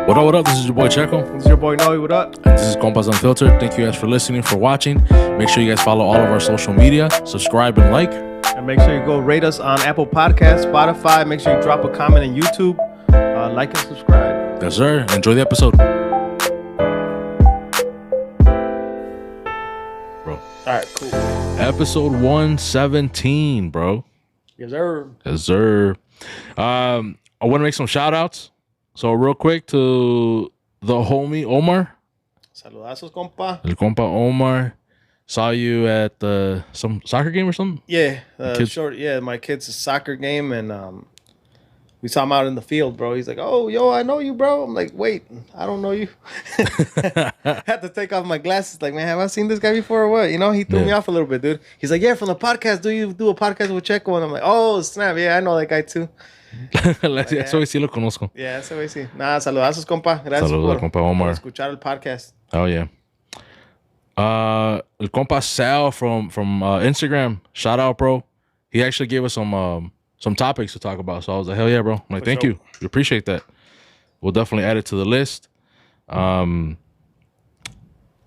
What up? This is your boy Checo. This is your boy Noe. What up? And this is Compas Unfiltered. Thank you guys for listening, for watching. Make sure you guys follow all of our social media, subscribe and like. And make sure you go rate us on Apple Podcasts, Spotify. Make sure you drop a comment on YouTube. Like and subscribe. Yes, sir. Enjoy the episode. Bro. All right, cool. Episode 117, bro. Yes, sir. Yes, sir. I want to make some shout outs. So real quick to the homie Omar. Saludazos, compa. El compa Omar. Saw you at some soccer game or something? Yeah, my kid's soccer game, and we saw him out in the field, bro. He's like, "Oh, yo, I know you, bro." I'm like, "Wait, I don't know you." Had to take off my glasses. Like, man, have I seen this guy before or what? You know, he threw me off a little bit, dude. He's like, "Yeah, from the podcast. Do you do a podcast with Checo?" And I'm like, "Oh, snap! Yeah, I know that guy too." Eso sí lo conozco. Yeah, eso sí. Nada, saludazos, compa. Gracias Saludos, compa Omar. por escuchar el podcast. Oh yeah. El compa Sal from Instagram. Shout out, bro. He actually gave us some topics to talk about. So I was like, hell yeah, bro. I'm like, thank you. We appreciate that. We'll definitely add it to the list.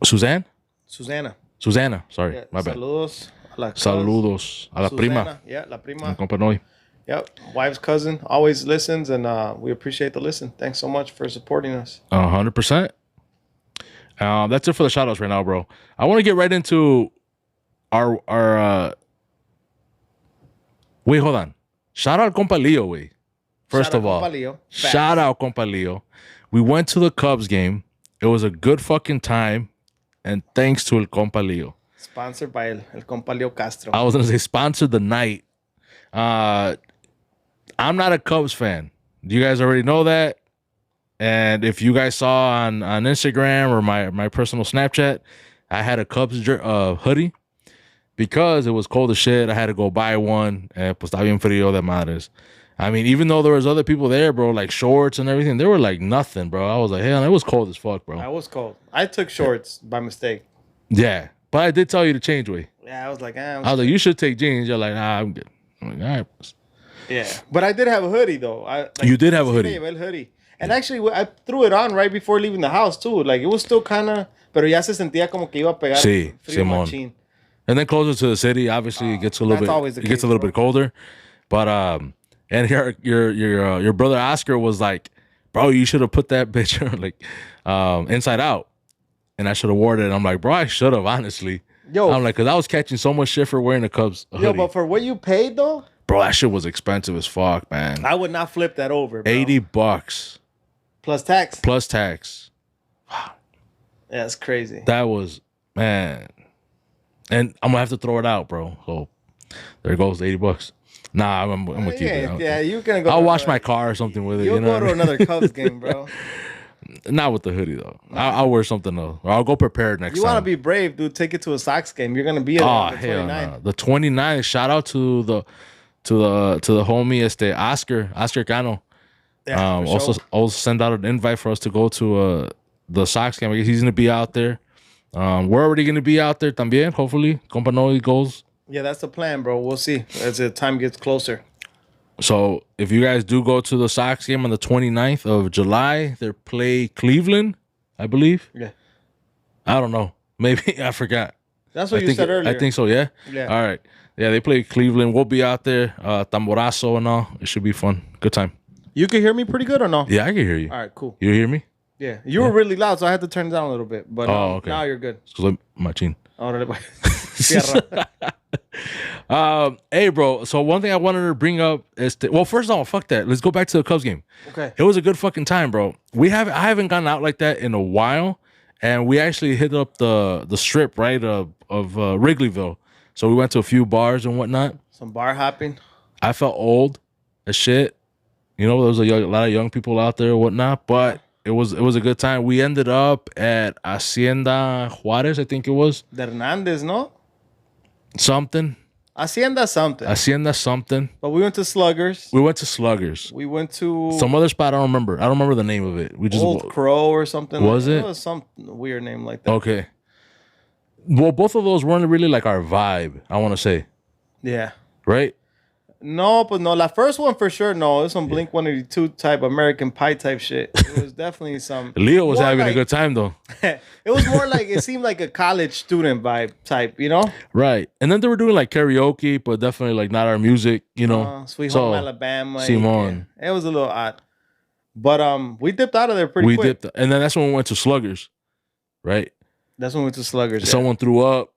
Susanna. Sorry, Yeah, my bad. Saludos a la prima. Yeah, la prima. El compa Noy. Yep, wife's cousin always listens, and we appreciate the listen. Thanks so much for supporting us. 100%. That's it for the shout outs right now, bro. I want to get right into our wait, hold on. Shout out compa Leo, wait. First of all, shout out compa Leo. We went to the Cubs game. It was a good fucking time, and thanks to el compa Leo. Sponsored by el compa Leo Castro. I was gonna say sponsored the night. I'm not a Cubs fan. You guys already know that. And if you guys saw on Instagram or my personal Snapchat, I had a Cubs hoodie because it was cold as shit. I had to go buy one. Pues está bien frío de madres. I mean, even though there was other people there, bro, like shorts and everything, they were like nothing, bro. I was like, hell, it was cold as fuck, bro. I was cold. I took shorts by mistake. Yeah, but I did tell you to change way. Yeah, I was like, I was like, you should take jeans. You're like, nah, I'm good. I'm like, all right. Yeah, but I did have a hoodie though. You did have a hoodie. And actually, I threw it on right before leaving the house too. Like it was still kind of, pero ya se sentía como que iba a pegar. Sí, Simón. And then closer to the city, obviously, it gets a little bit. It gets a little bit colder. But and your brother Oscar was like, bro, you should have put that bitch like inside out, and I should have worn it. And I'm like, bro, I should have honestly. Yo, I'm like, cause I was catching so much shit for wearing the Cubs hoodie. Yo, but for what you paid though, bro, that shit was expensive as fuck, man. I would not flip that over, bro. $80 plus tax. Wow. Yeah, it's crazy. That was, man. And I'm gonna have to throw it out, bro. So there goes the $80. Nah, I'm gonna keep it. Yeah, you're gonna go. I'll wash my car or something with it. You'll go to another Cubs game, bro. Not with the hoodie though. I'll wear something else. Or I'll go prepared next time. You want to be brave, dude? Take it to a Sox game. You're gonna be at the 29th. No. The 29th. Shout out to the homie Oscar Cano. Yeah, also send out an invite for us to go to the Sox game. I guess he's gonna be out there. We're already gonna be out there también. Hopefully, compa Noe goes. Yeah, that's the plan, bro. We'll see as the time gets closer. So if you guys do go to the Sox game on the 29th of July, they play Cleveland, I believe. Yeah. I don't know. Maybe I forgot. That's what you said earlier. I think so, yeah? Yeah. All right. Yeah, they play Cleveland. We'll be out there. Tamborazo and all. It should be fun. Good time. You can hear me pretty good or no? Yeah, I can hear you. All right, cool. You hear me? Yeah. You were really loud, so I had to turn it down a little bit. But okay. Now you're good. Because machine. Hey, bro. So one thing I wanted to bring up is first of all, fuck that. Let's go back to the Cubs game. Okay. It was a good fucking time, bro. I haven't gone out like that in a while, and we actually hit up the strip right of Wrigleyville. So we went to a few bars and whatnot. Some bar hopping. I felt old as shit. You know, there was a lot of young people out there and whatnot, but it was a good time. We ended up at Hacienda Juarez, I think it was. De Hernandez, no? Something. Hacienda something. But we went to Sluggers. We went to some other spot. I don't remember the name of it. We just Old Crow or something. Was it? It was some weird name like that. Okay. Well, both of those weren't really like our vibe, I want to say. Yeah. Right? No, but no, la first one for sure. No, it was some Blink 182 type American Pie type shit. It was definitely some. Leo was more having a like- good time though. It was more like it seemed like a college student vibe type, you know. Right. And then they were doing like karaoke, but definitely like not our music, you know. Sweet So, Home Alabama. Simon. Yeah, it was a little odd, but we dipped out of there pretty we quick. dipped, and then that's when we went to Sluggers, right? That's when we went to Sluggers. Someone threw up,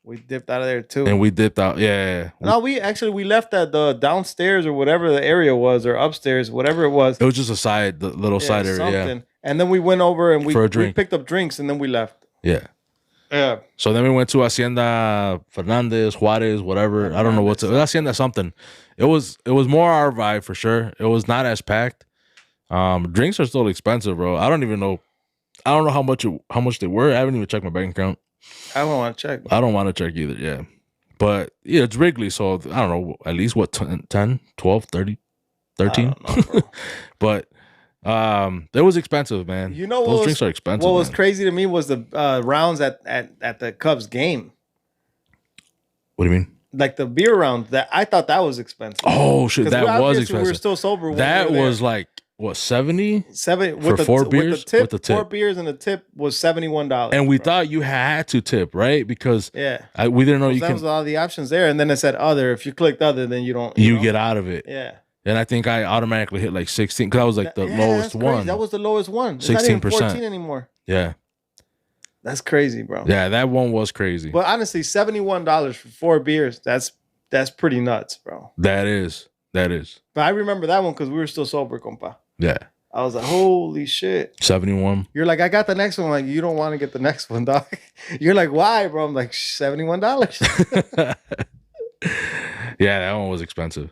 We dipped out of there too. and we dipped out. Yeah. No, we left at the downstairs or whatever the area was, or upstairs, whatever it was. It was just a side, the little side area. Yeah. And then we went over and For a we drink. picked up drinks and then we left. Yeah. Yeah. So then we went to Hacienda Fernandez, Juarez, whatever. I don't know what to Hacienda something. It was more our vibe for sure. It was not as packed. Drinks are still expensive, bro. I don't know how much they were. I haven't even checked my bank account. I don't want to check. I don't want to check either, yeah. But yeah, it's Wrigley, so I don't know, at least what 10, 12, 30, 13. I don't know, bro. But it was expensive, man. You know those drinks are expensive. What was man. crazy to me was the rounds at the Cubs game. What do you mean? Like the beer round, that I thought that was expensive. Oh shit, 'Cause that was obviously expensive. We were still sober. when That we were was there. like what 70? 7 for with the, 4 with beers? the tip, With the tip. 4 beers and the tip was $71. And we bro. thought you had to tip, right? Because yeah, we didn't know you that can was all the options there, and then it said other. If you clicked other, then you don't. you know? get out of it. Yeah. And I think I automatically hit like 16 because that was like the Yeah, lowest that's crazy. one. That was the lowest one. It's not even 16%. 14 anymore. Yeah. That's crazy, bro. Yeah, that one was crazy. But honestly, $71 for 4 beers, that's pretty nuts, bro. That is. But I remember that one because we were still sober, compa. Yeah. I was like, holy shit. 71. You're like, I got the next one. Like, you don't want to get the next one, dog. You're like, why, bro? I'm like, $71. Yeah, that one was expensive.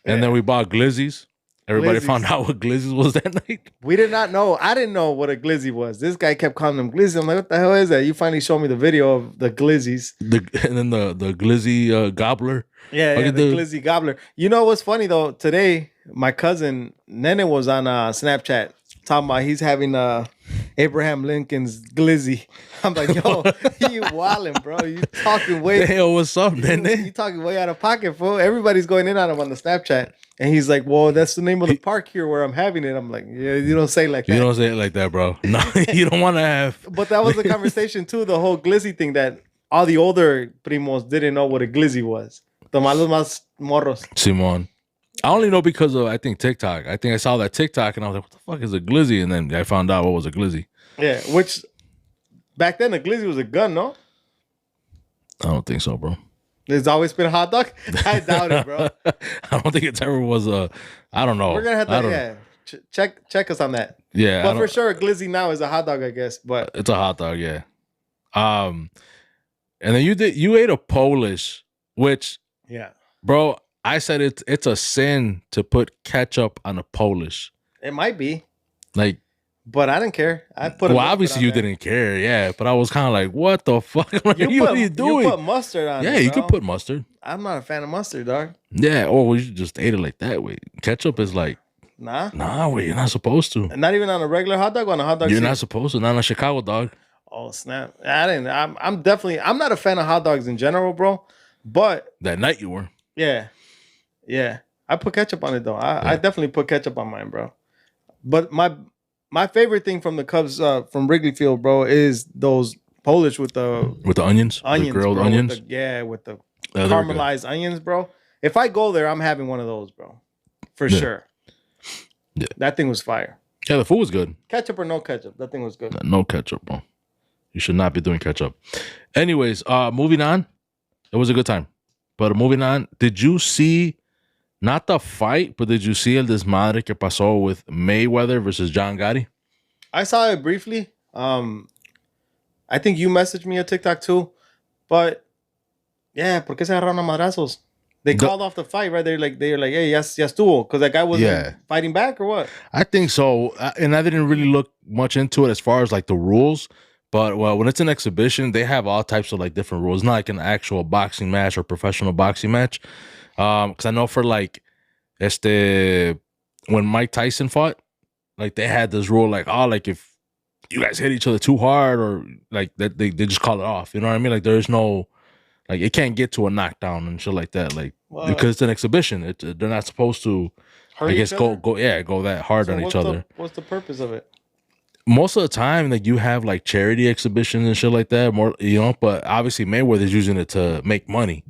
And then we bought glizzies. Everybody Glizzies. found out what glizzies was that night. We did not know. I didn't know what a glizzy was. This guy kept calling them glizzy. I'm like, what the hell is that? You finally showed me the video of the glizzies. And then the glizzy gobbler. Yeah, Look yeah, at the the- glizzy gobbler. You know what's funny though? Today, my cousin Nene was on Snapchat talking about he's having Abraham Lincoln's glizzy. I'm like, yo, you wildin', bro. You talking way The hell, what's up, you man? talking way out of pocket, fool. Everybody's going in on him on the Snapchat. And he's like, well, that's the name of the park here where I'm having it. I'm like, yeah, you don't say like that. You don't say it like that, bro. No, you don't want to have. But that was the conversation too, the whole glizzy thing, that all the older primos didn't know what a glizzy was. The malos más morros. Simon. I only know because of, I think, TikTok. I think I saw that TikTok and I was like, what the fuck is a glizzy? And then I found out what was a glizzy. Yeah, which back then a glizzy was a gun, no? I don't think so, bro. There's always been a hot dog. I doubt it, bro. I don't think it's ever was a, I don't know. We're gonna have I to don't- check us on that. Yeah. I But don't- for sure, a glizzy now is a hot dog, I guess. But It's a hot dog, yeah. And then you ate a Polish, which, yeah, bro, I said it's a sin to put ketchup on a Polish. it might be. Like, But I didn't care. I put. a well, mustard obviously on you there. didn't care, yeah. But I was kind of like, what the fuck? Like, what are you doing? You put mustard on. Yeah, it, you bro. could put mustard. I'm not a fan of mustard, dog. Yeah, or you just ate it like that way. Ketchup is like, Nah, wait, you're not supposed to. not even on a regular hot dog. On a hot dog. You're seat? not supposed to. Not on a Chicago dog. Oh snap! I didn't. I'm definitely. I'm not a fan of hot dogs in general, bro. But That night you were. yeah. I put ketchup on it though. I definitely put ketchup on mine, bro. But my favorite thing from the Cubs from Wrigley Field, bro, is those Polish with the Onions, onions, the grilled bro, onions. with the Yeah, they were good. caramelized onions, bro. If I go there, I'm having one of those, bro, for Yeah. sure. Yeah. That thing was fire. Yeah, the food was good. Ketchup or no ketchup, that thing was good. No ketchup, bro. You should not be doing ketchup. Anyways, moving on. It was a good time. But moving on, did you see not the fight, but did you see el desmadre que pasó with Mayweather versus John Gotti? I saw it briefly. I think you messaged me a TikTok too, but yeah, ¿por qué se agarraron a madrazos? They called off the fight, right? They're like, hey, yes, estuvo, because that guy wasn't fighting back or what? I think so. And I didn't really look much into it as far as like the rules. But well, when it's an exhibition, they have all types of like different rules. Not like an actual boxing match or professional boxing match. Because I know for like, when Mike Tyson fought, like they had this rule like, oh, like if you guys hit each other too hard or like that, they just call it off. You know what I mean? Like there's no, like it can't get to a knockdown and shit like that. Like because it's an exhibition. They're not supposed to, hurt I guess, each other? go that hard So on each other. What's the purpose of it? Most of the time, like you have like charity exhibitions and shit like that, more but obviously Mayweather's using it to make money.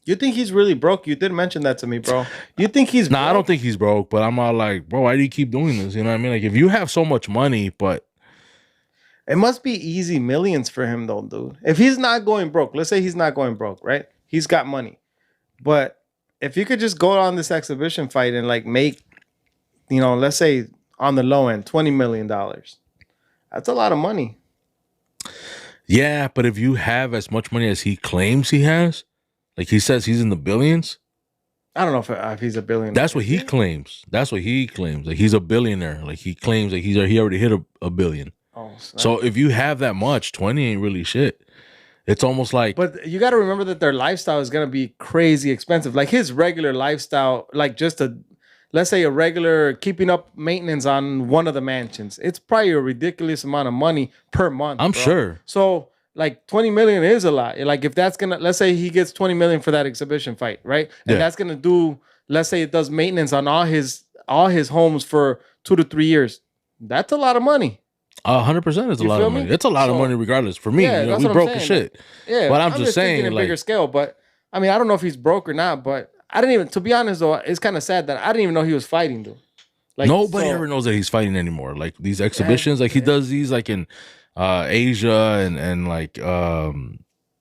You think he's really broke? You did mention that to me, bro. You think he's Nah, broke? I don't think he's broke, but I'm not like, bro, why do you keep doing this? You know what I mean? Like if you have so much money, but It must be easy millions for him though, dude. If he's not going broke, let's say he's not going broke, right? He's got money. But if you could just go on this exhibition fight and like make, let's say on the low end, $20 million. That's a lot of money. yeah, but if you have as much money as he claims he has, like he says he's in the billions. I don't know if he's a billionaire. That's what he claims. That's what he claims. Like he's a billionaire. Like he claims like he already hit a billion. Oh, so if you have that much, 20 ain't really shit. It's almost like. But you got to remember that their lifestyle is going to be crazy expensive. Like his regular lifestyle, like let's say a regular keeping up maintenance on one of the mansions. It's probably a ridiculous amount of money per month. I'm sure. So like 20 million is a lot. Like if that's let's say he gets 20 million for that exhibition fight, right? And that's gonna do, let's say it does maintenance on all his homes for 2 to 3 years. That's a lot of money. 100% is a lot of money. It's a lot of money regardless. For me, Yeah, we broke as shit. Yeah, but I'm just saying, thinking a bigger scale. But I mean, I don't know if he's broke or not. But I didn't even, to be honest though, it's kind of sad that I didn't even know he was fighting, dude. Like nobody ever knows that he's fighting anymore. Like these exhibitions, like he does these like in Asia and like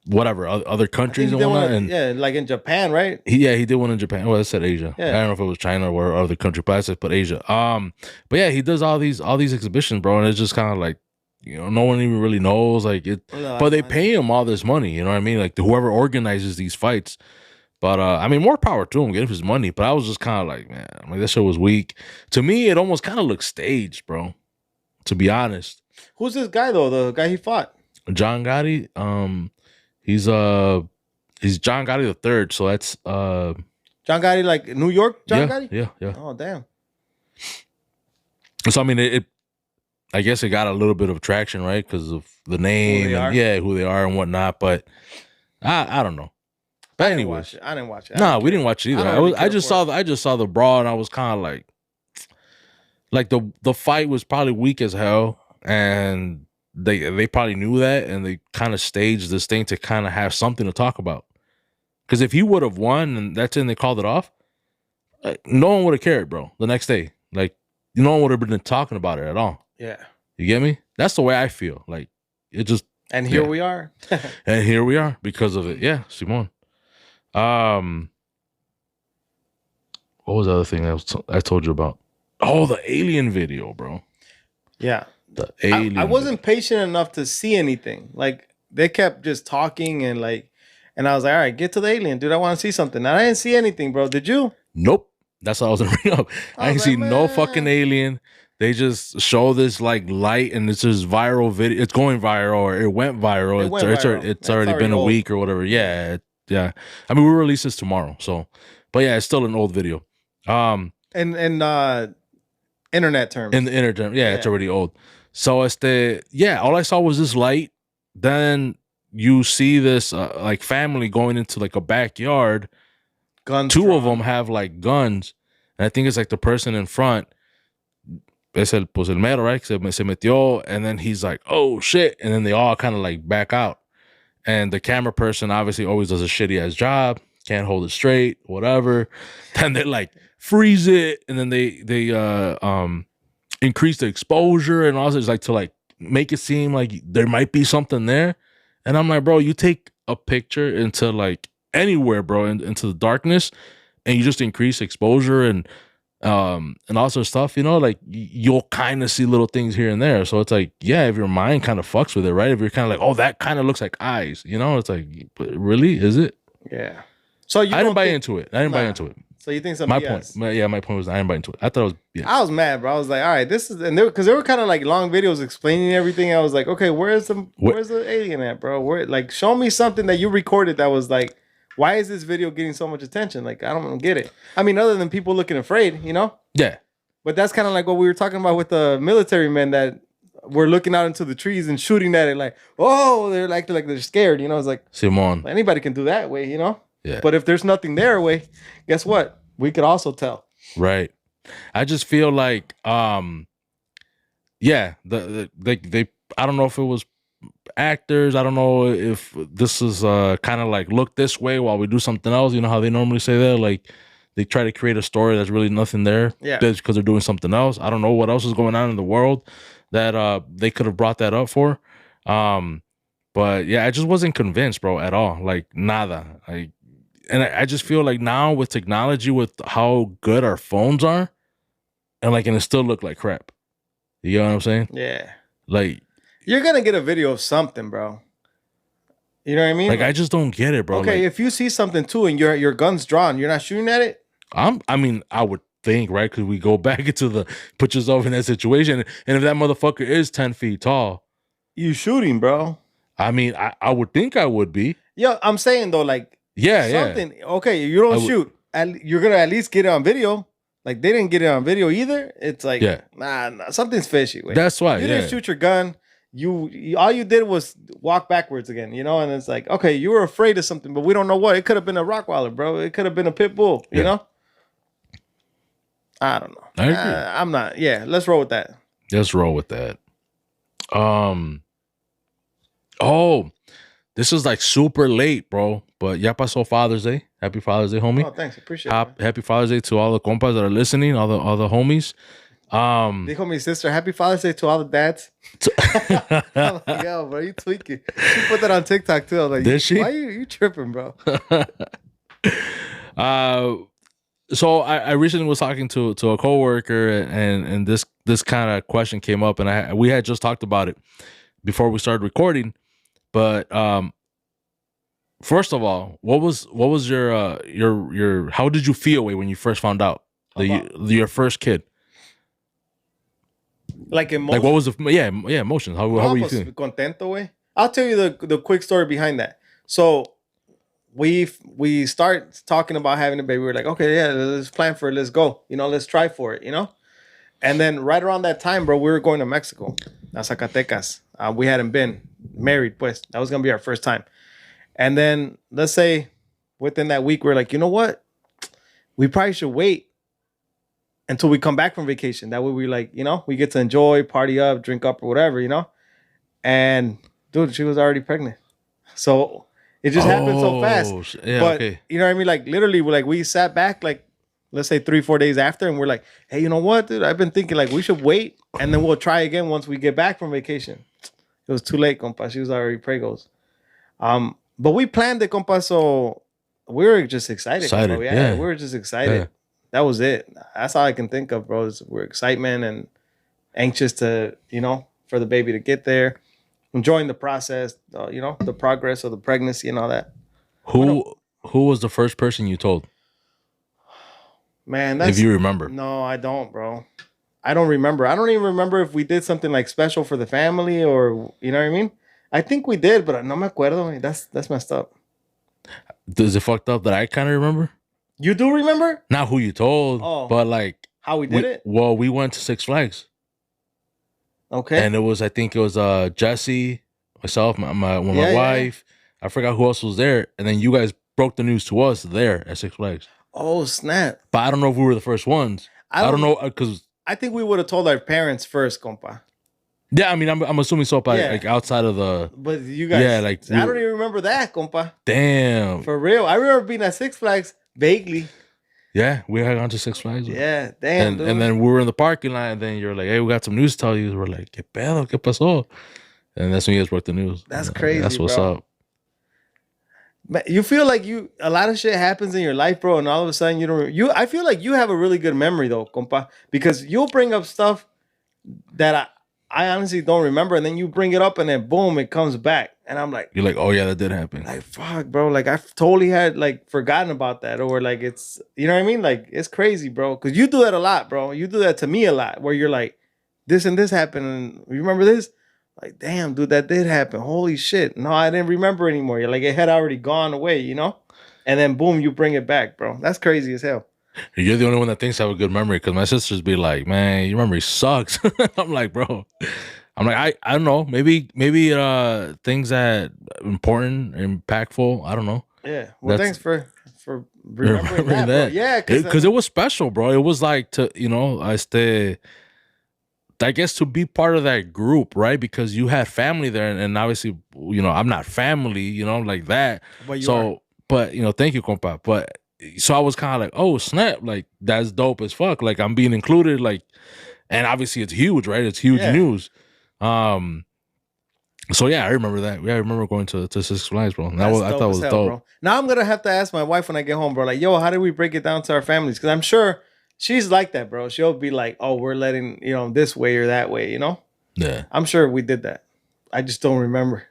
whatever other countries and whatnot. And like in Japan, right? He did one in Japan. Well, I said Asia. Yeah. I don't know if it was China or other country, but I said but Asia. But yeah, he does all these exhibitions, bro, and it's just kind of like, no one even really knows like it. But they pay him all this money. You know what I mean? Like whoever organizes these fights. But I mean, more power to him, give him his money. But I was just kind of like, man, like that shit was weak. To me, it almost kind of looked staged, bro. To be honest. Who's this guy though? The guy he fought? John Gotti. He's John Gotti the third. So that's John Gotti, like New York John Gotti? Yeah. Oh damn. So I mean, it I guess it got a little bit of traction, right? Because of the name and who they are and whatnot. But I don't know. But anyways, I didn't watch it. No, we didn't watch it either. I just saw the brawl and I was kind of like the fight was probably weak as hell, and they probably knew that, and they kind of staged this thing to kind of have something to talk about. Because if he would have won and that's it, and they called it off, no one would have cared, bro. The next day, like no one would have been talking about it at all. Yeah, you get me? That's the way I feel. Like it just and here we are, and here we are because of it. Yeah, Simone. What was the other thing I told you about? Oh, the alien video, bro. Yeah. The alien. I wasn't patient enough to see anything. Like they kept just talking and I was like, all right, get to the alien, dude. I want to see something. And I didn't see anything, bro. Did you? Nope. That's what I was gonna bring up. I didn't see no fucking alien. They just show this like light and it's just viral video. It's going viral or it went viral. It's already been a week or whatever. Yeah. Yeah. I mean, we release this tomorrow. So, but yeah, it's still an old video. In internet terms. In the internet, yeah, it's already old. So all I saw was this light. Then you see this like family going into like a backyard. Guns. Two of them have like guns, and I think it's like the person in front. Es el mero, right? Se metió, and then he's like, "Oh shit!" And then they all kind of like back out. And the camera person obviously always does a shitty ass job. Can't hold it straight, whatever. Then they like freeze it, and then they increase the exposure and also it's like to like make it seem like there might be something there. And I'm like, bro, you take a picture into like anywhere, bro, into the darkness, and you just increase exposure and also stuff, like you'll kind of see little things here and there. So it's like, yeah, if your mind kind of fucks with it, right? If you're kind of like, oh, that kind of looks like eyes, it's like, but really, is it? Yeah. So I didn't buy into it. So you think my point? My point was I didn't buy into it. I thought it was. Yeah. I was mad, bro. I was like, all right, this is, and because there were kind of like long videos explaining everything. I was like, okay, where's the alien at, bro? Where, like, show me something that you recorded that was like, why is this video getting so much attention? Like, I don't get it. I mean, other than people looking afraid, Yeah. But that's kind of like what we were talking about with the military men that were looking out into the trees and shooting at it, like, oh, they're like they're scared, It's like, Simon, anybody can do that way, Yeah. But if there's nothing there, way, guess what? We could also tell. Right. I just feel like, yeah, they I don't know if it was actors. I don't know if this is kind of like look this way while we do something else. You know how they normally say that, like they try to create a story that's really nothing there. Yeah. That's because they're doing something else. I don't know what else is going on in the world that they could have brought that up for. But yeah, I just wasn't convinced, bro, at all. Like nada. Like, and I just feel like now with technology, with how good our phones are, and it still look like crap. You know what I'm saying? Yeah. Like you're gonna get a video of something, bro. You know what I mean? Like I just don't get it, bro. Okay, like, if you see something too and your gun's drawn, you're not shooting at it. I mean, I would think, right? Because we go back into the put yourself in that situation, and if that motherfucker is 10 feet tall, you shooting, bro. I mean, I would think I would be. Yeah, I'm saying though, like something. Yeah. Okay, you don't shoot, you're gonna at least get it on video. Like they didn't get it on video either. It's like, nah, something's fishy. Wait. That's why you didn't shoot your gun. You all you did was walk backwards again, you know. And it's like, okay, you were afraid of something, but we don't know what. It could have been a Rottweiler, bro. It could have been a pit bull, you know. I don't know. I agree. I'm not. Yeah, let's roll with that. Let's roll with that. Oh, this is like super late, bro. But ya pasó Father's Day. Happy Father's Day, homie. Oh, thanks. Appreciate it. Happy Father's Day to all the compas that are listening, all the homies. Dijo mi sister, Happy Father's Day to all the dads. I'm like, yo, bro, you tweaking. She put that on TikTok too. I was like, did she? Why you tripping, bro? So I recently was talking to a coworker, and this kind of question came up, and we had just talked about it before we started recording. But first of all, what was your how did you feel when you first found out your first kid? Like emotions. Like what was the emotions? How were you feeling? Contento, way. I'll tell you the quick story behind that. So we start talking about having a baby. We're like, okay, yeah, let's plan for it. Let's go. You know, let's try for it. You know. And then right around that time, bro, we were going to Mexico, Zacatecas. We hadn't been married, pues. That was gonna be our first time. And then let's say within that week, we're like, you know what? We probably should wait until we come back from vacation. That way we like, you know, we get to enjoy, party up, drink up or whatever, you know? And dude, she was already pregnant. So it just happened so fast. Yeah, but okay. You know what I mean? Like literally, we sat back like, let's say 3-4 days after, and we're like, hey, you know what, dude? I've been thinking like we should wait and then we'll try again once we get back from vacation. It was too late, compa. She was already pregos. But we planned it, compa, so we were just excited. Yeah, we were just excited. Yeah. That was it. That's all I can think of, bro. Is we're excitement and anxious to, you know, for the baby to get there, enjoying the process, you know, the progress of the pregnancy and all that. Who was the first person you told? Man, if you remember. No, I don't, bro. I don't remember. I don't even remember if we did something like special for the family or, you know what I mean? I think we did, but no me acuerdo. That's messed up. Does it fucked up that I kind of remember? You do remember? Not who you told, but like how we did it? Well, we went to Six Flags. Okay. And I think it was Jesse, myself, my wife. I forgot who else was there. And then you guys broke the news to us there at Six Flags. Oh, snap. But I don't know if we were the first ones. I don't know, because I think we would have told our parents first, compa. Yeah, I mean, I'm assuming so, like outside of the. But you guys, like I don't even remember that, compa. Damn. For real, I remember being at Six Flags vaguely. Yeah, we had gone to Six Flags. Yeah, damn. And then we were in the parking lot, and then you're like, "Hey, we got some news to tell you." We're like, "¿Qué pedo? ¿Qué pasó?" And that's when you guys broke the news. That's crazy. That's what's up. You feel like a lot of shit happens in your life, bro, and all of a sudden I feel like you have a really good memory though, compa, because you'll bring up stuff that I honestly don't remember, and then you bring it up, and then boom, it comes back, and I'm like, you're like, oh yeah, that did happen. Like fuck, bro, like I totally had like forgotten about that, or like it's, you know what I mean, like it's crazy, bro, because you do that a lot, bro. You do that to me a lot, where you're like, this and this happened, and you remember this? Like, damn, dude, that did happen. Holy shit. No, I didn't remember anymore. You're like, it had already gone away, you know? And then, boom, you bring it back, bro. That's crazy as hell. You're the only one that thinks I have a good memory, because my sisters be like, man, your memory sucks. I'm like, bro. I'm like, I don't know. Maybe things that important, impactful, I don't know. Yeah. Well, That's thanks for remembering remembering that, bro. that. Yeah, Because it was special, bro. It was like to, I guess to be part of that group, right? Because you had family there, and obviously, I'm not family, like that. but you are. So, but thank you, compa. But so I was kind of like, oh snap, like that's dope as fuck. Like I'm being included, like, and obviously it's huge, right? It's huge Yeah. news. So yeah, I remember that. Yeah, I remember going to Six Flags, bro. That's I dope thought it as was hell, dope. bro. Now I'm gonna have to ask my wife when I get home, bro. Like, yo, how do we break it down to our families? Because I'm sure she's like that, bro. She'll be like, oh, we're letting this way or that way. Yeah. I'm sure we did that. I just don't remember.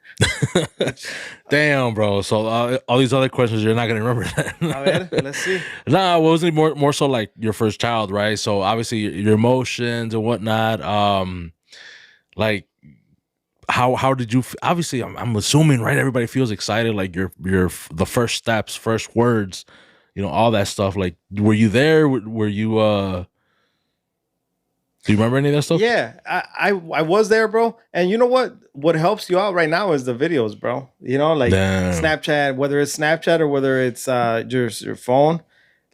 Damn, bro. So all these other questions, you're not gonna remember that. A ver, let's see. Nah, well, wasn't it more so like your first child, right? So obviously your emotions and whatnot. Like how did you? Obviously, I'm assuming, right? Everybody feels excited, like your the first steps, first words, all that stuff. Like, were you there? Were you? Do you remember any of that stuff? Yeah, I was there, bro. And you know what? What helps you out right now is the videos, bro. Like Damn. Snapchat, whether it's Snapchat or whether it's your phone.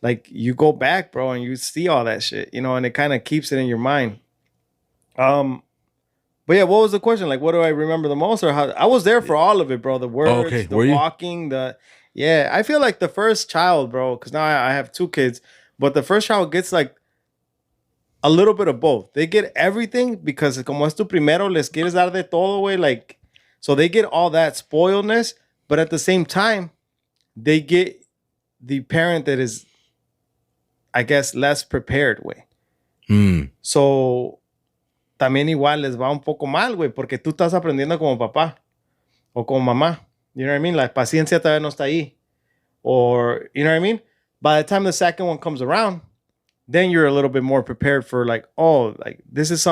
Like you go back, bro, and you see all that shit, and it kind of keeps it in your mind. But yeah, what was the question? Like, what do I remember the most, or how? I was there for all of it, bro. The words, okay. the Were you? walking, yeah. I feel like the first child, bro, because now I have two kids, but the first child gets like a little bit of both. They get everything because como es tu primero, les quieres dar de todo, way. Like, so they get all that spoiledness, but at the same time, they get the parent that is, I guess, less prepared, way. So también igual les va un poco mal, güey, porque tú estás aprendiendo como papá o como mamá. You know what I mean? La paciencia todavía no está ahí. Or, you know what I mean? By the time the second one comes around, then you're a little bit more prepared for like, oh, like this is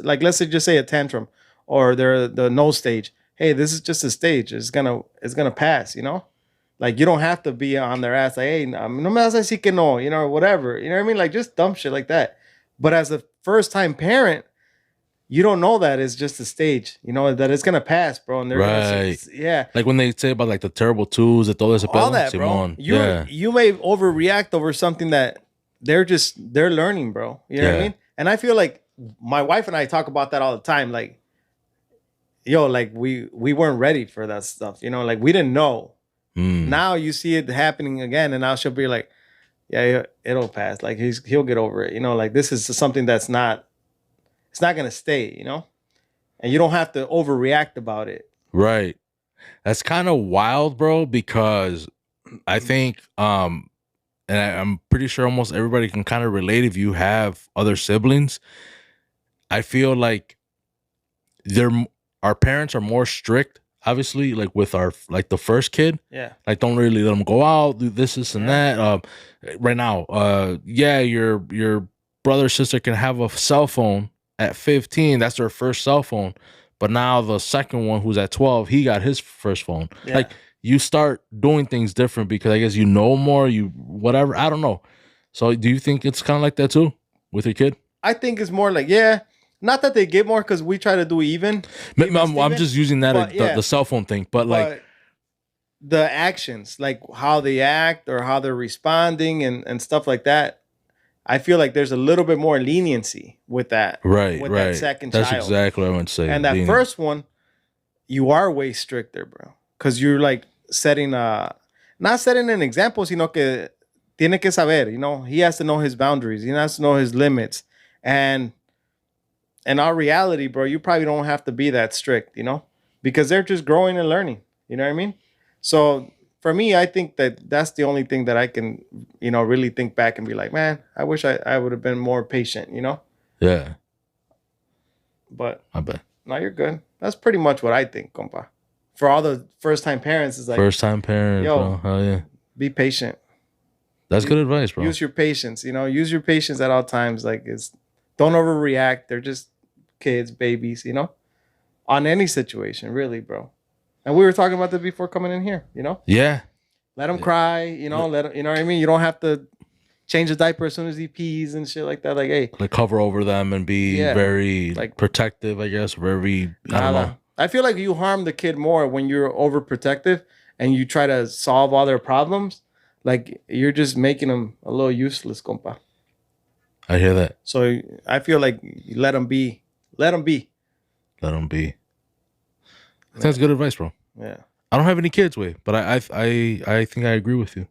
like, let's say, just say a tantrum or the no stage. Hey, this is just a stage. It's gonna pass, Like you don't have to be on their ass like, hey, no me vas a decir que no, whatever. You know what I mean? Like just dumb shit like that. But as a first time parent, you don't know that it's just a stage, that it's gonna pass, bro. And they're Right. yeah. Like when they say about like the terrible twos, todo ese All pedo, that, bro. Simón. You may overreact over something that they're learning, bro. You know what I mean? And I feel like my wife and I talk about that all the time. Like, yo, like we weren't ready for that stuff. Like we didn't know. Now you see it happening again, and now she'll be like, yeah, it'll pass. Like he'll get over it. Like this is something it's not gonna stay. And you don't have to overreact about it. Right. That's kind of wild, bro, because I think and I'm pretty sure almost everybody can kind of relate if you have other siblings. I feel like our parents are more strict, obviously, like with the first kid. Yeah. Like don't really let them go out, do this and that. Right now, your brother or sister can have a cell phone at 15. That's their first cell phone. But now the second one, who's at 12, he got his first phone. Yeah. Like you start doing things different because I guess you know more, whatever. I don't know. So do you think it's kind of like that too with your kid? I think it's more like, yeah, not that they get more because we try to do even. I'm just using that the cell phone thing, but like the actions, like how they act or how they're responding and stuff like that. I feel like there's a little bit more leniency with that. Right. That second That's child. Exactly what I would say. And that first one, you are way stricter, bro. Because you're like not setting an example, sino que tiene que saber, he has to know his boundaries. He has to know his limits. And in our reality, bro, you probably don't have to be that strict, because they're just growing and learning. You know what I mean? So for me, I think that's the only thing that I can, really think back and be like, man, I wish I would have been more patient, Yeah. But I bet. No, you're good. That's pretty much what I think, compa. For all the first-time parents, is like first-time parents, yo, bro. Hell yeah. Be patient. That's good advice, bro. Use your patience, use your patience at all times. Like don't overreact. They're just kids, babies, on any situation, really, bro. And we were talking about that before coming in here, Yeah. Let him cry, let him, you know what I mean? You don't have to change the diaper as soon as he pees and shit like that. Like, hey. Like cover over them and be very like protective, I guess. Very, I don't know. I feel like you harm the kid more when you're overprotective and you try to solve all their problems, like you're just making them a little useless, compa. I hear that. So I feel like you let them be. Let them be. Let them be. That's good advice, bro. Yeah. I don't have any kids, way, but I think I agree with you.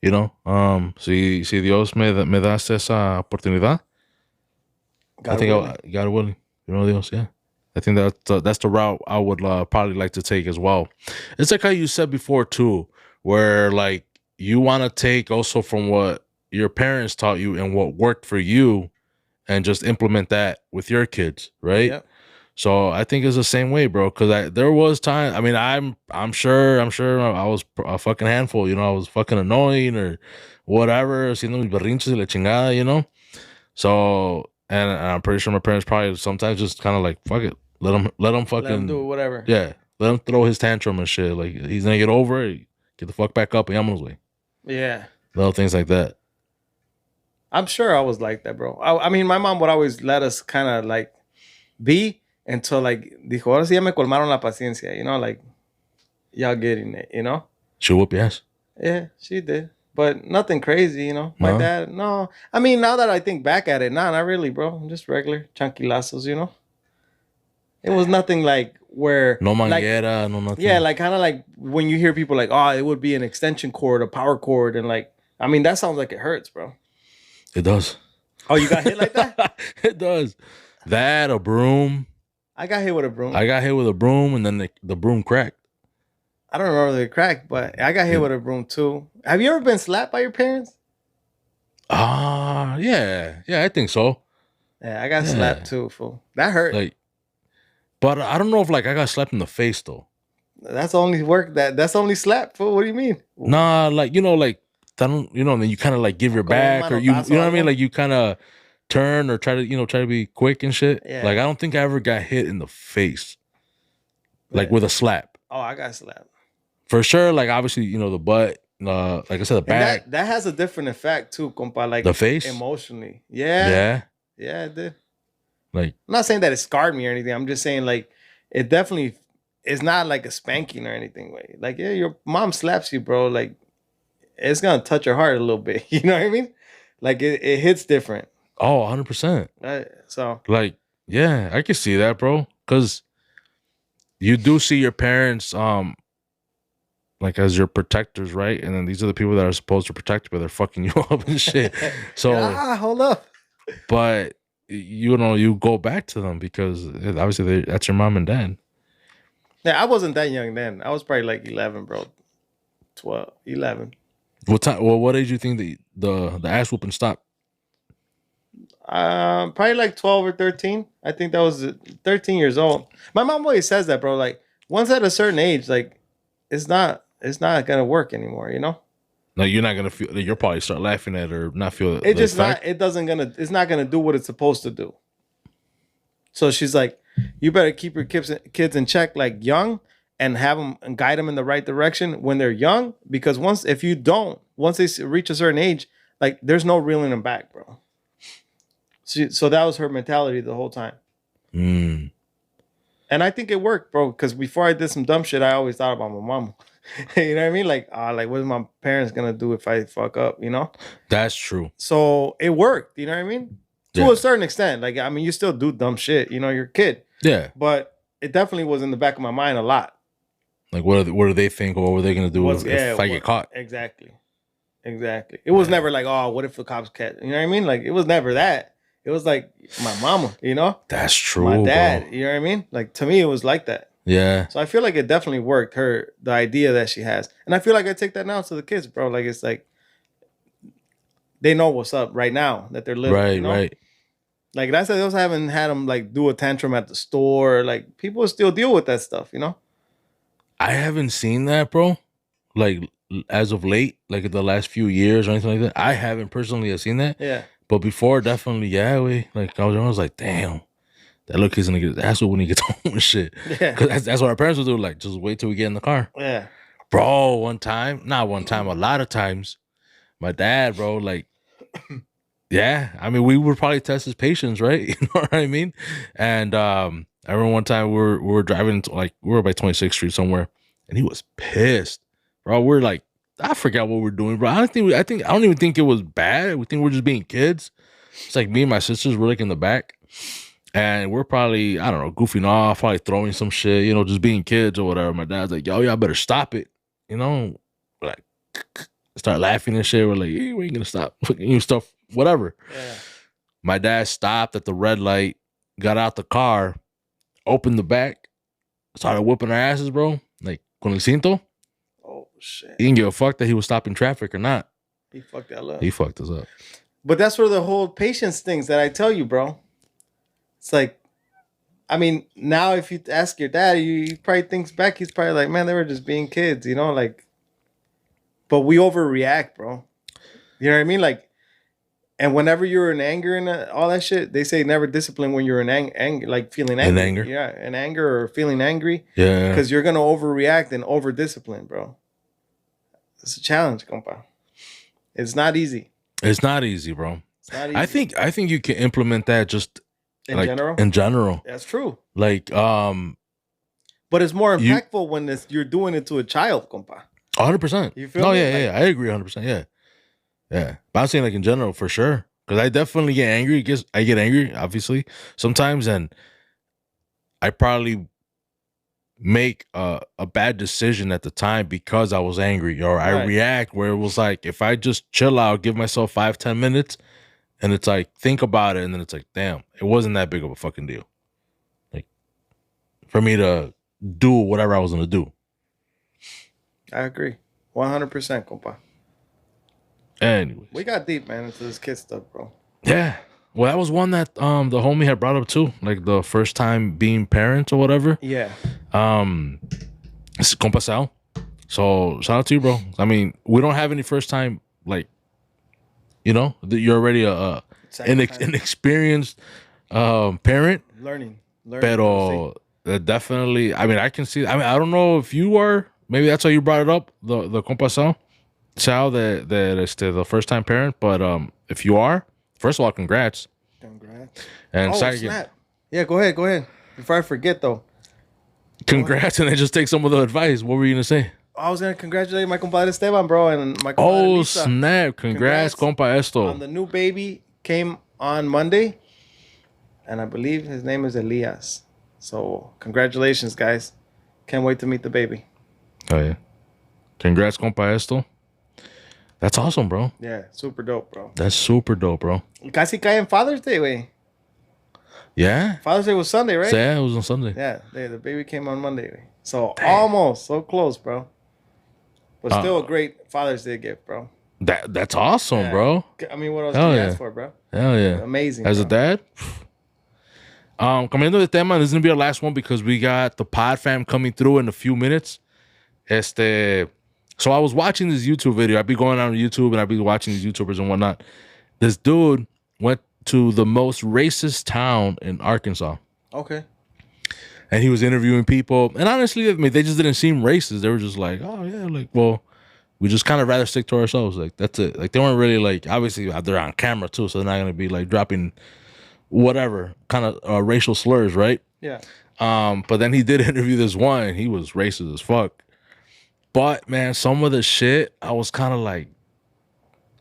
You know, si Dios me das esa oportunidad, I think God willing, you know, Dios, yeah. I think that's the route I would probably like to take as well. It's like how you said before too, where like you want to take also from what your parents taught you and what worked for you, and just implement that with your kids, right? Yep. So I think it's the same way, bro. Because there was time. I mean, I'm sure I was a fucking handful. You know, I was fucking annoying or whatever, haciendo mis berrinches y la chingada. You know. So and I'm pretty sure my parents probably sometimes just kind of like fuck it, let him fucking Let him do whatever. Yeah, let him throw his tantrum and shit. Like he's gonna get over it, get the fuck back up, and vámonos, way. Yeah. Little things like that. I'm sure I was like that, bro. I mean, my mom would always let us kind of like be until like dijo, ahora sí ya me colmaron la paciencia, you know, like y'all getting it, you know? She'll whoop your ass. Yeah, she did. But nothing crazy, you know? My No? dad, no. I mean, now that I think back at it, nah, not really, bro. Just regular chanquilazos, you know? It was nothing like where... No like, manguera, no nothing. yeah, like kind of like when you hear people like, oh, it would be an extension cord, a power cord, and like, I mean, that sounds like it hurts, bro. It does. Oh, you got hit like that? It does. That, a broom. I got hit with a broom. I got hit with a broom, and then the broom cracked. I don't remember the crack, but I got hit with a broom too. Have you ever been slapped by your parents? Yeah, I think so. Yeah, I got slapped too, fool. That hurt. Like, but I don't know if like I got slapped in the face though. That's only work. That's only slap, fool. What do you mean? Nah, like you know, like then you kind of like give your back, or you know what I mean, like you kind of turn or try to be quick and shit. Yeah. Like I don't think I ever got hit in the face, like with a slap. Oh, I got slapped for sure. Like obviously, the butt. Like I said, the back. That has a different effect too, compa. Like the face, emotionally. Yeah, it did. Like I'm not saying that it scarred me or anything. I'm just saying like it definitely is not like a spanking or anything. Way like yeah, your mom slaps you, bro. Like it's gonna touch your heart a little bit. You know what I mean? Like it hits different. Oh, 100%. So like yeah, I can see that, bro. Because you do see your parents like as your protectors, right? And then these are the people that are supposed to protect you, but they're fucking you up and shit. So hold up. But you go back to them because obviously that's your mom and dad. Yeah, I wasn't that young then. I was probably like 11, bro. 12, 11. What time? Well, what age do you think the ass whooping stopped? Probably like 12 or 13. I think that was 13 years old. My mom always says that, bro. Like once at a certain age, like it's not gonna work anymore, you know? No, you're not gonna feel. You'll probably start laughing at it or not feel it. It's not gonna do what it's supposed to do. So she's like, you better keep your kids in check, like young, and have them and guide them in the right direction when they're young. Because once they reach a certain age, like there's no reeling them back, bro. So that was her mentality the whole time. Mm. And I think it worked, bro. Because before I did some dumb shit, I always thought about my mom. You know what I mean? Like what is my parents gonna do if I fuck up? You know? That's true. So it worked. You know what I mean? To a certain extent. Like I mean, you still do dumb shit. You know, you're a kid. Yeah. But it definitely was in the back of my mind a lot. Like what do they think, or what were they gonna do if I get caught? Exactly. It was never like, oh, what if the cops catch? You know what I mean? Like it was never that. It was like my mama. You know? That's true. My dad. Bro. You know what I mean? Like to me, it was like that. Yeah. So I feel like it definitely worked. The idea that she has, and I feel like I take that now to the kids, bro. Like it's like they know what's up right now that they're living. Right. You know? Right. Like that's I also haven't had them like do a tantrum at the store. Like people still deal with that stuff, you know. I haven't seen that, bro. Like as of late, like in the last few years or anything like that. I haven't personally seen that. Yeah. But before, definitely, yeah. Like I was like, damn. That little kid's gonna get his ass whooped when he gets home and shit. Yeah. Because that's what our parents would do. Like, just wait till we get in the car. Yeah. Bro, a lot of times, my dad, bro, like, yeah. I mean, we would probably test his patience, right? You know what I mean? And I remember one time we were driving, like, we were by 26th Street somewhere. and he was pissed, bro. We're like, I forgot what we're doing, bro. I don't even think it was bad. We think we're just being kids. It's like me and my sisters were like in the back, and we're probably, I don't know, goofing off, probably throwing some shit, you know, just being kids or whatever. My dad's like, yo, y'all better stop it, you know, like start laughing and shit. We're like, hey, we ain't gonna stop, you stuff, whatever. Yeah. My dad stopped at the red light, got out the car, opened the back, started whipping our asses, bro. Like con el cinto. Oh shit. He didn't give a fuck that he was stopping traffic or not. He fucked that up. He fucked us up. But that's where the whole patience things that I tell you, bro. It's like, I mean, now if you ask your dad, he probably thinks back. He's probably like, man, they were just being kids, you know, like. But we overreact, bro. You know what I mean? Like, and whenever you're in anger and all that shit, they say never discipline when you're in anger, like feeling angry. In anger? Yeah, in anger or feeling angry. Yeah. Because you're going to overreact and over discipline, bro. It's a challenge, compa. It's not easy. It's not easy, bro. It's not easy. I think you can implement that just In like, general? In general. That's true. Like, but it's more impactful when you're doing it to a child, compa. 100%. You feel me? Yeah. I agree 100%. Yeah. Yeah. But I'm saying like in general for sure. Because I definitely get angry. I get angry, obviously, sometimes, and I probably make a bad decision at the time because I was angry, or I react where it was like, if I just chill out, give myself 5-10 minutes, and it's like, think about it, and then it's like, damn, it wasn't that big of a fucking deal. Like, for me to do whatever I was going to do. I agree. 100%, compa. Anyways. We got deep, man, into this kid stuff, bro. Yeah. Well, that was one that the homie had brought up too, like the first time being parents or whatever. Yeah. It's Compas Al. So shout out to you, bro. I mean, we don't have any first time, like, you know, you're already an experienced parent. Learning. Pero definitely, I mean, I can see. I mean, I don't know if you are. Maybe that's why you brought it up, the Compas Sal, that is the first time parent. But if you are, first of all, congrats. And second, snap. Yeah, go ahead. Before I forget, though. Congrats, and then just take some of the advice. What were you gonna say? I was gonna congratulate my compadre Esteban, bro, and my compadre Lisa. Snap! Congrats, compa esto. On the new baby came on Monday, and I believe his name is Elias. So congratulations, guys! Can't wait to meet the baby. Oh yeah! Congrats, compa esto. That's awesome, bro. Yeah, super dope, bro. That's super dope, bro. Casi cae en Father's Day, wey. Yeah. Father's Day was Sunday, right? Yeah, it was on Sunday. Yeah, the baby came on Monday, wey. So almost so close, bro. But still a great Father's Day gift, bro. That's awesome, bro. I mean, what else do you ask for, bro? Hell yeah. Amazing. As a dad. Cambiando de tema, this is gonna be our last one because we got the pod fam coming through in a few minutes. So I was watching this YouTube video. I'd be going on YouTube and I'd be watching these YouTubers and whatnot. This dude went to the most racist town in Arkansas. Okay. And he was interviewing people. And honestly, I mean, they just didn't seem racist. They were just like, oh, yeah, like, well, we just kind of rather stick to ourselves. Like, that's it. Like, they weren't really like, obviously, they're on camera too, so they're not going to be like dropping whatever kind of racial slurs, right? Yeah. But then he did interview this one, and he was racist as fuck. But, man, some of the shit, I was kind of like,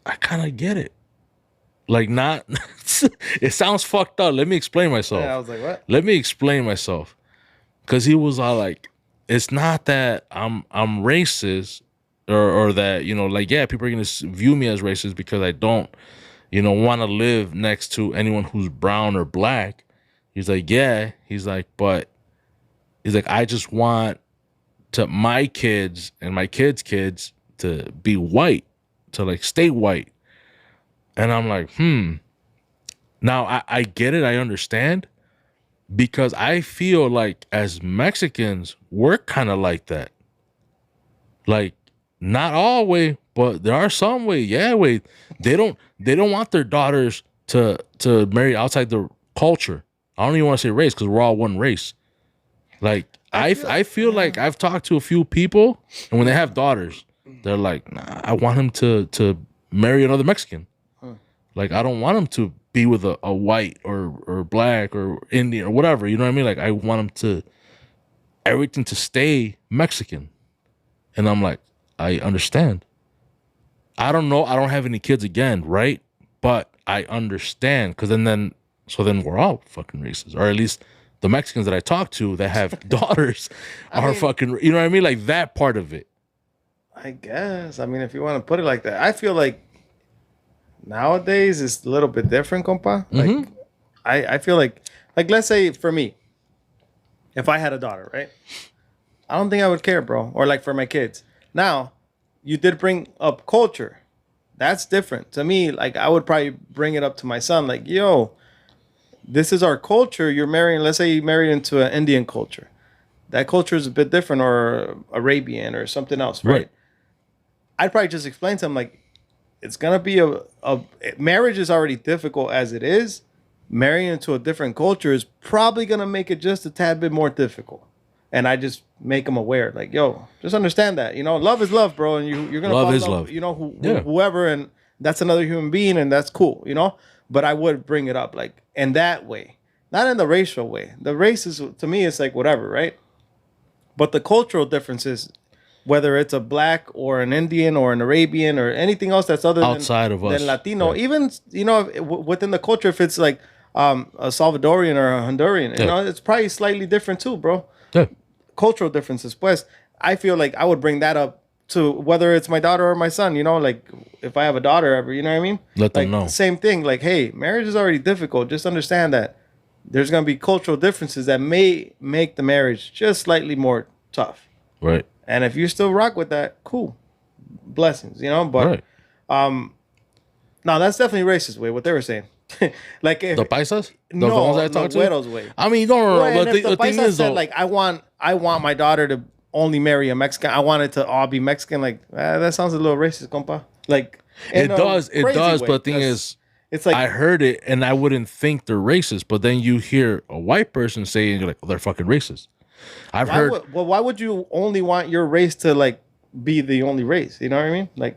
I kind of get it. Like, not, it sounds fucked up. Let me explain myself. Yeah, I was like, what? Let me explain myself. Because he was all like, it's not that I'm racist or that, you know, like, yeah, people are going to view me as racist because I don't, you know, want to live next to anyone who's brown or black. He's like, yeah. He's like, but he's like, I just want my kids and my kids' kids to be white, to like stay white. And I'm like, Now, I get it. I understand. Because I feel like as Mexicans, we're kind of like that. Like, not all way, but there are some way. Yeah, way. They don't want their daughters to marry outside the culture. I don't even want to say race because we're all one race. Like, I feel like I've talked to a few people, and when they have daughters, they're like, nah, I want him to marry another Mexican. Like, I don't want him to be with a white or black or Indian or whatever. You know what I mean? Like, I want him to, everything to stay Mexican. And I'm like, I understand. I don't know. I don't have any kids again, right? But I understand because then we're all fucking racist, or at least the Mexicans that I talk to that have daughters I are mean, fucking. You know what I mean? Like that part of it. I guess. I mean, if you want to put it like that, I feel like nowadays it's a little bit different, compa. Like, Mm-hmm. I feel like let's say for me, if I had a daughter, right? I don't think I would care, bro. Or like for my kids. Now, you did bring up culture. That's different to me. Like I would probably bring it up to my son. Like, yo, this is our culture. You're marrying. Let's say you married into an Indian culture. That culture is a bit different, or Arabian, or something else, right? Right. I'd probably just explain to him like, it's gonna be a marriage is already difficult as it is. Marrying into a different culture is probably gonna make it just a tad bit more difficult. And I just make them aware, like, yo, just understand that, love is love, bro, and you're gonna Love fall in is love, love. Yeah. whoever, and that's another human being, and that's cool. But I would bring it up like in that way, not in the racial way. The race is to me, it's like whatever, right? But the cultural differences, whether it's a black or an Indian or an Arabian or anything else that's other Outside of us. than Latino, Yeah. even within the culture, if it's like a Salvadorian or a Honduran, Yeah. it's probably slightly different too, bro. Yeah. Cultural differences. Pues, I feel like I would bring that up to whether it's my daughter or my son. Like if I have a daughter ever, you know what I mean? Let them Like know. same thing. Like, hey, marriage is already difficult. Just understand that there's gonna be cultural differences that may make the marriage just slightly more tough. Right. And if you still rock with that, cool. Blessings. But Right. no, that's definitely racist way, what they were saying. Like if The paisas? The no, ones I talked to? Güeros way. I mean, no. Well, and But if the the thing paisa is, said though, like I want my daughter to only marry a Mexican, I want it to all be Mexican, like that sounds a little racist, compa. Like it in a does. It crazy does. way, But the thing 'cause is, it's like I heard it and I wouldn't think they're racist. But then you hear a white person say, and you're like, oh, they're fucking racist. I've heard. why would you only want your race to like be the only race? You know what I mean? Like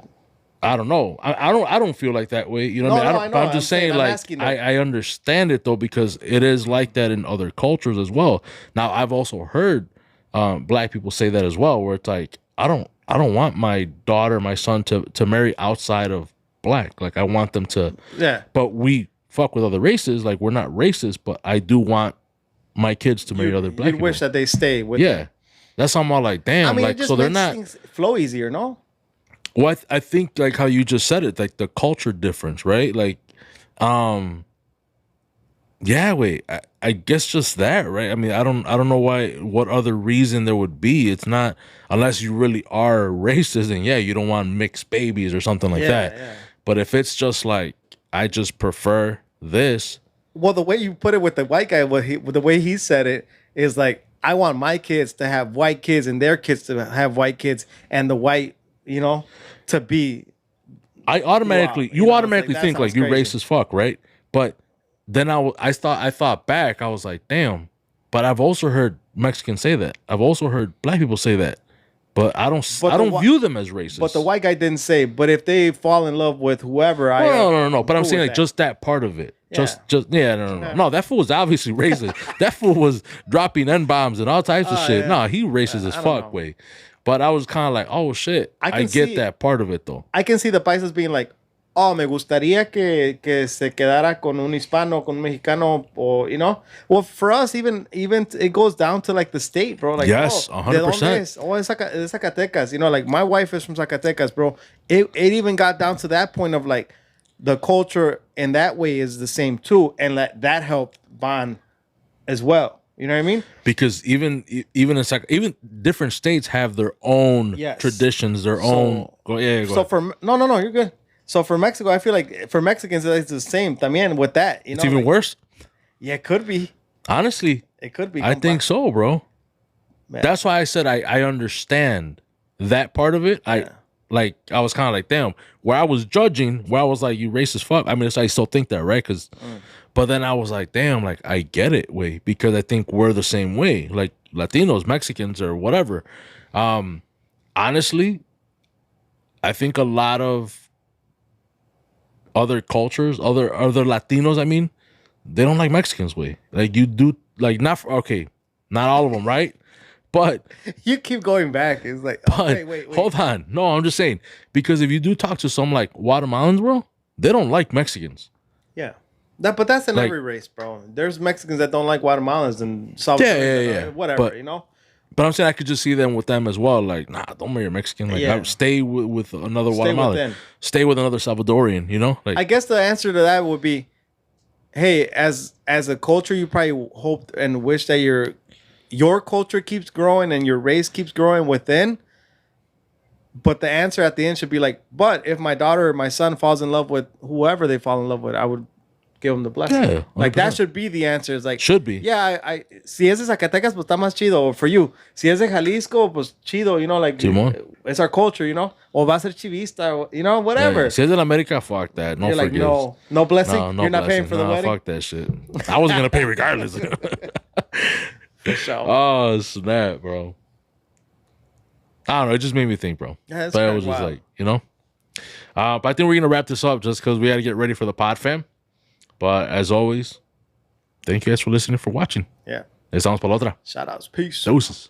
I don't know. I don't feel like that way. You know what I mean? I know. I'm just saying, I'm like, asking though. I understand it though, because it is like that in other cultures as well. Now, I've also heard black people say that as well, where it's like, I don't want my daughter, my son to marry outside of black. Like, I want them to, Yeah. but we fuck with other races. Like, we're not racist, but I do want my kids to marry other black You'd people. wish that they stay with. Yeah. That's how I'm all like, damn, I mean, it like, just so they're makes not. things flow easier, no? Well, I think like how you just said it, like the culture difference, right? Like, yeah, wait, I guess just that, right? I mean, I don't know what other reason there would be. It's not unless you really are racist and yeah, you don't want mixed babies or something like that. Yeah. But if it's just like I just prefer this, Well, the way you put it with the white guy, the way he said it is like, I want my kids to have white kids and their kids to have white kids, and the white, to be. I automatically You know, automatically it's like, that think like sounds you crazy. racist as fuck, right? But then I thought back, I was like, damn. But I've also heard Mexicans say that. I've also heard black people say that. But I don't view them as racist. But the white guy didn't say. But if they fall in love with whoever, no. But I'm cool saying with like that. just that part of it. Yeah. No. That fool was obviously racist. That fool was dropping N-bombs and all types of shit. yeah. No, he racist as I don't fuck, know. way. But I was kind of like, oh shit. I I can get see- that part of it though. I can see the paisas being like, oh, me gustaría que se quedara con un hispano, con un mexicano, or, Well, for us, even it goes down to like the state, bro. Like, Yes, oh, 100%. ¿de dónde es? Oh, es de Zacatecas. Like my wife is from Zacatecas, bro. It even got down to that point of like the culture in that way is the same too. And that helped bond as well. You know what I mean? Because even even different states have their own Yes. traditions, their own. Go ahead. So for no, you're good. So for Mexico, I feel like for Mexicans it's the same. También with that, it's even like, worse. Yeah, it could be. Honestly, It could be. I think so, bro. Man. That's why I said I understand that part of it. I was kind of like, damn. Where I was judging, where I was like, you racist fuck. I mean, I still think that, right? But then I was like, damn, like I get it, way, because I think we're the same way, like Latinos, Mexicans, or whatever. Honestly, I think a lot of other cultures, other Latinos, I mean, they don't like Mexicans, way. Like you do, like not all of them, right? But You keep going back. It's like, but okay, wait. hold on. No, I'm just saying because if you do talk to some like Guatemalans, bro, they don't like Mexicans. Yeah. But that's in Like- every race, bro. There's Mexicans that don't like Guatemalans and Yeah. whatever, But- you know? But I'm saying I could just see them with them as well. Like, nah, don't marry a Mexican. Like, Yeah. stay with another Stay Guatemalan. within. Stay with another Salvadorian. You know, like I guess the answer to that would be, hey, as a culture, you probably hope and wish that your culture keeps growing and your race keeps growing within. But the answer at the end should be like, but if my daughter or my son falls in love with whoever they fall in love with, I would give them the blessing. Yeah, like that 100%. should be the answer. It's like Should be. Yeah, I si es de Zacatecas, pues está más chido. Or for you, si es de Jalisco, pues chido. You know, like Simón. it's our culture. You know, o va a ser chivista. Or, you know, whatever. Yeah, si es de la America, fuck that. No You're like, forgives. no blessing. No, You're not paying blessing. for the Nah, wedding. Fuck that shit. I wasn't gonna pay regardless. For sure. Oh snap, bro. I don't know. It just made me think, bro. Yeah, that's but it kinda was just wild. like, you know. But I think we're gonna wrap this up just because we got to get ready for the pod, fam. But as always, thank you guys for listening, for watching. Yeah. Estamos para la otra. Shout outs. Peace. Deuces.